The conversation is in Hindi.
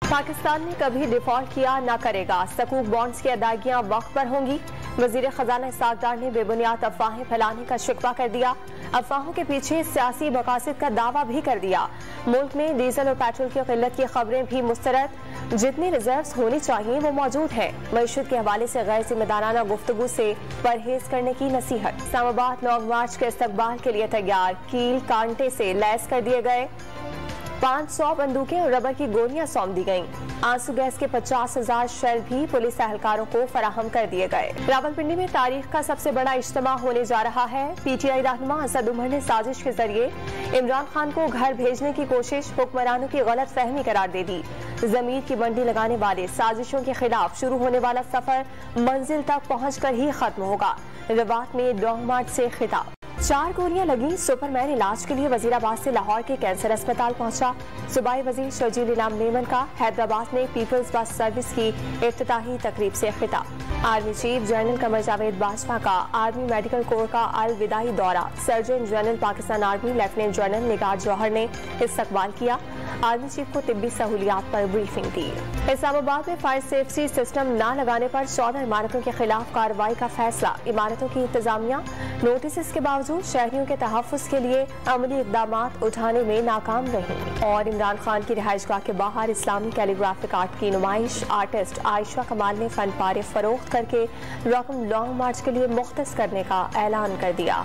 पाकिस्तान ने कभी डिफॉल्ट किया ना करेगा, सकूक बॉन्ड्स की अदायगियां वक्त पर होंगी। वजीर खजाना इसाक डार ने बेबुनियाद अफवाहें फैलाने का शिकवा कर दिया। अफवाहों के पीछे सियासी मकासद का दावा भी कर दिया। मुल्क में डीजल और पेट्रोल की किल्लत की खबरें भी मुस्तरद। जितनी रिजर्व्स होनी चाहिए वो मौजूद है। मईशत के हवाले से गैर जिम्मेदाराना गुफ्तगू से परहेज करने की नसीहत। इस्लामाबाद लॉन्ग मार्च के इस्तकबाल के लिए तैयार, कील कांटे से लैस कर दिए गए। 500 बंदूकें और रबर की गोलियां सौंप दी गईं। आंसू गैस के 50,000 शेल भी पुलिस एहलकारों को फराहम कर दिए गए। रावलपिंडी में तारीख का सबसे बड़ा इज्तिमा होने जा रहा है। PTI रहनुमा असद उमर ने साजिश के जरिए इमरान खान को घर भेजने की कोशिश हुक्मरानों की गलत फहमी करार दे दी। जमीर की मंडी लगाने वाले साजिशों के खिलाफ शुरू होने वाला सफर मंजिल तक पहुँच कर ही खत्म होगा। रवात में लॉन्ग मार्च से खिताब। 4 गोलियां लगी, सुपरमैन इलाज के लिए वजीराबाद से लाहौर के कैंसर अस्पताल पहुंचा। सूबाई वजीर शर्जील इनाम मेमन का हैदराबाद में पीपल्स बस सर्विस की इफ्तिताही तकरीब से खिताब। Army chief general Qamar Javed Bajwa का आर्मी मेडिकल कोर का अलविदाई दौरा। Surgeon general Pakistan army lieutenant general Nigar Johar ने इस्तकबाल किया। आर्मी चीफ को तिब्बी सहूलियात पर ब्रीफिंग दी। इस्लामाबाद में फायर सेफ्टी सिस्टम न लगाने पर 14 इमारतों के खिलाफ कार्रवाई का फैसला। इमारतों की इंतजामिया नोटिस के बावजूद शहरियों के तहफ़्फ़ुज़ के लिए अमली इक़दाम उठाने में नाकाम रही। और इमरान खान की रिहाइशगाह के बाहर इस्लामी कैलीग्राफिक आर्ट की नुमाइश। आर्टिस्ट आयशा कमाल ने फन पारे फरोख्त करके रकम लॉन्ग मार्च के लिए मुख्तस करने का ऐलान कर दिया।